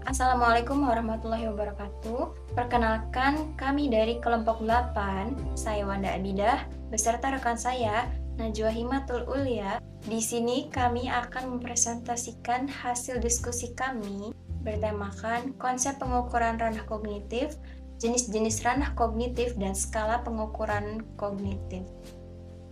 Assalamualaikum warahmatullahi wabarakatuh. Perkenalkan, kami dari kelompok 8, saya Wanda Abidah, beserta rekan saya, Najwa Himatul Ulia. Di sini kami akan mempresentasikan hasil diskusi kami bertemakan konsep pengukuran ranah kognitif, jenis-jenis ranah kognitif, dan skala pengukuran kognitif.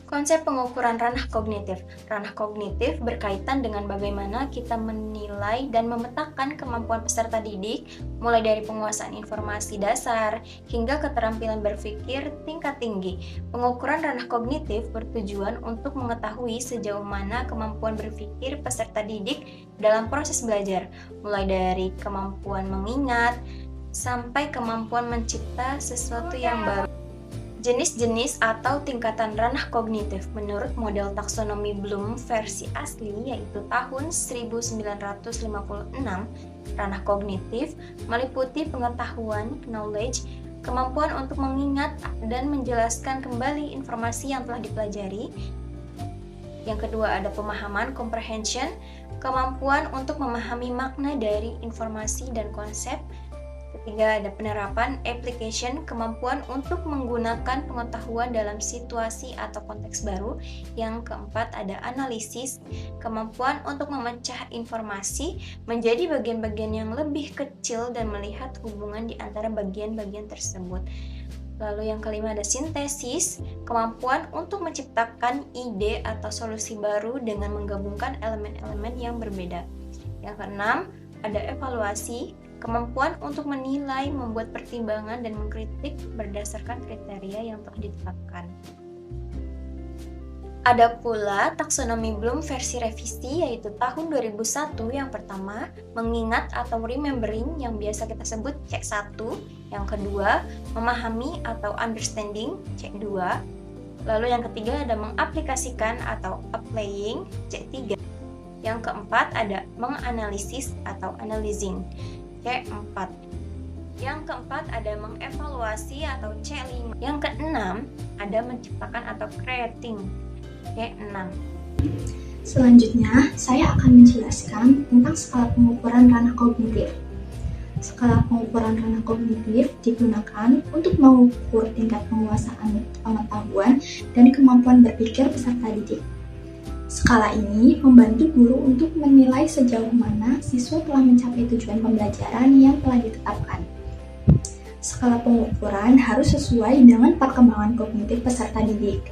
Konsep pengukuran ranah kognitif. Ranah kognitif berkaitan dengan bagaimana kita menilai dan memetakan kemampuan peserta didik, mulai dari penguasaan informasi dasar hingga keterampilan berpikir tingkat tinggi. Pengukuran ranah kognitif bertujuan untuk mengetahui sejauh mana kemampuan berpikir peserta didik dalam proses belajar, mulai dari kemampuan mengingat sampai kemampuan mencipta sesuatu yang baru. Jenis-jenis atau tingkatan ranah kognitif menurut model taksonomi Bloom versi asli yaitu tahun 1956, ranah kognitif meliputi pengetahuan, knowledge, kemampuan untuk mengingat dan menjelaskan kembali informasi yang telah dipelajari. Yang kedua ada pemahaman, comprehension, kemampuan untuk memahami makna dari informasi dan konsep. Ketiga ada penerapan, application, kemampuan untuk menggunakan pengetahuan dalam situasi atau konteks baru. Yang keempat ada analisis, kemampuan untuk memecah informasi menjadi bagian-bagian yang lebih kecil dan melihat hubungan di antara bagian-bagian tersebut. Lalu yang kelima ada sintesis, kemampuan untuk menciptakan ide atau solusi baru dengan menggabungkan elemen-elemen yang berbeda. Yang keenam ada evaluasi, kemampuan untuk menilai, membuat pertimbangan, dan mengkritik berdasarkan kriteria yang telah ditetapkan. Ada pula taksonomi Bloom versi revisi yaitu tahun 2001 yang pertama, mengingat atau remembering yang biasa kita sebut C1, yang kedua, memahami atau understanding C2, lalu yang ketiga ada mengaplikasikan atau applying C3, yang keempat ada menganalisis atau analyzing C4. Yang keempat ada mengevaluasi atau C5. Yang keenam ada menciptakan atau creating C6. Selanjutnya, saya akan menjelaskan tentang skala pengukuran ranah kognitif. Skala pengukuran ranah kognitif digunakan untuk mengukur tingkat penguasaan pengetahuan dan kemampuan berpikir peserta didik. Skala ini membantu guru untuk menilai sejauh mana siswa telah mencapai tujuan pembelajaran yang telah ditetapkan. Skala pengukuran harus sesuai dengan perkembangan kognitif peserta didik.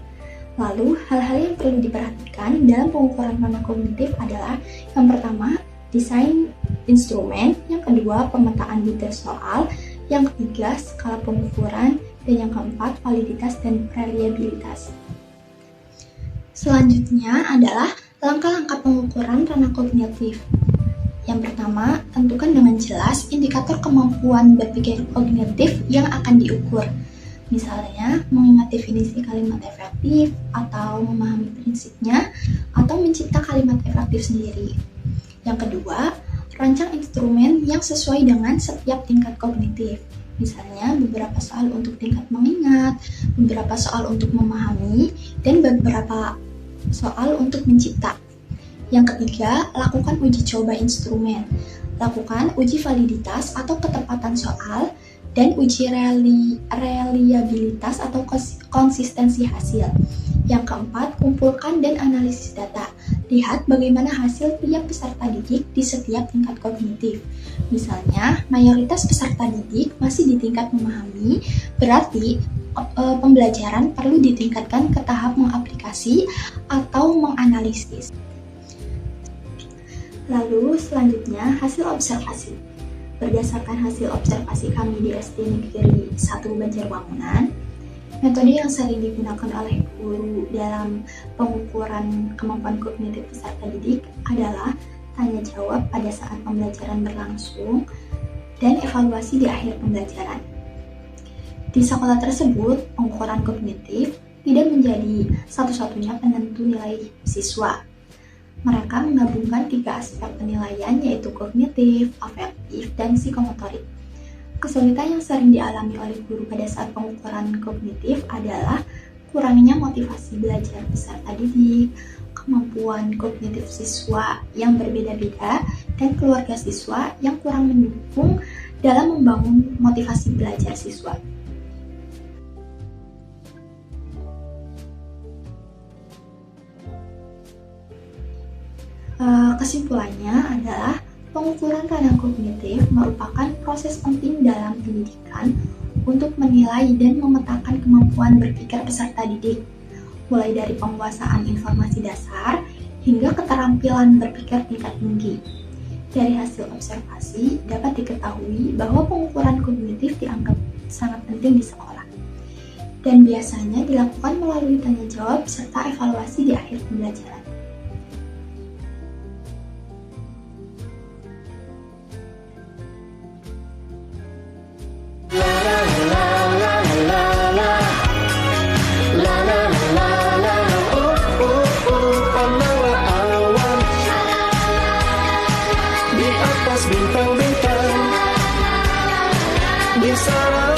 Lalu, hal-hal yang perlu diperhatikan dalam pengukuran ranah kognitif adalah yang pertama, desain instrumen, yang kedua, pemetaan detail soal, yang ketiga, skala pengukuran, dan yang keempat, validitas dan reliabilitas. Selanjutnya adalah langkah-langkah pengukuran ranah kognitif. Yang pertama, tentukan dengan jelas indikator kemampuan berpikir kognitif yang akan diukur. Misalnya, mengingat definisi kalimat efektif, atau memahami prinsipnya, atau mencipta kalimat efektif sendiri. Yang kedua, rancang instrumen yang sesuai dengan setiap tingkat kognitif. Misalnya, beberapa soal untuk tingkat mengingat, beberapa soal untuk memahami, dan beberapa soal untuk mencipta. Yang ketiga, lakukan uji coba instrumen. Lakukan uji validitas atau ketepatan soal dan uji reliabilitas atau konsistensi hasil. Yang keempat, kumpulkan dan analisis data. Lihat bagaimana hasil tiap peserta didik di setiap tingkat kognitif. Misalnya, mayoritas peserta didik masih di tingkat memahami, berarti pembelajaran perlu ditingkatkan ke tahap mengaplikasi atau menganalisis. Lalu selanjutnya hasil observasi. Berdasarkan hasil observasi kami di SD Negeri 1 Banjarwangunan, metode yang sering digunakan oleh guru dalam pengukuran kemampuan kognitif peserta didik adalah tanya jawab pada saat pembelajaran berlangsung dan evaluasi di akhir pembelajaran. Di sekolah tersebut, pengukuran kognitif tidak menjadi satu-satunya penentu nilai siswa. Mereka menggabungkan 3 aspek penilaian yaitu kognitif, afektif, dan psikomotorik. Kesulitan yang sering dialami oleh guru pada saat pengukuran kognitif adalah kurangnya motivasi belajar peserta didik, kemampuan kognitif siswa yang berbeda-beda dan keluarga siswa yang kurang mendukung dalam membangun motivasi belajar siswa. Kesimpulannya adalah pengukuran ranah kognitif merupakan proses penting dalam pendidikan untuk menilai dan memetakan kemampuan berpikir peserta didik, mulai dari penguasaan informasi dasar hingga keterampilan berpikir tingkat tinggi. Dari hasil observasi dapat diketahui bahwa pengukuran kognitif dianggap sangat penting di sekolah dan biasanya dilakukan melalui tanya jawab serta evaluasi di akhir pembelajaran. Bintang-bintang di sana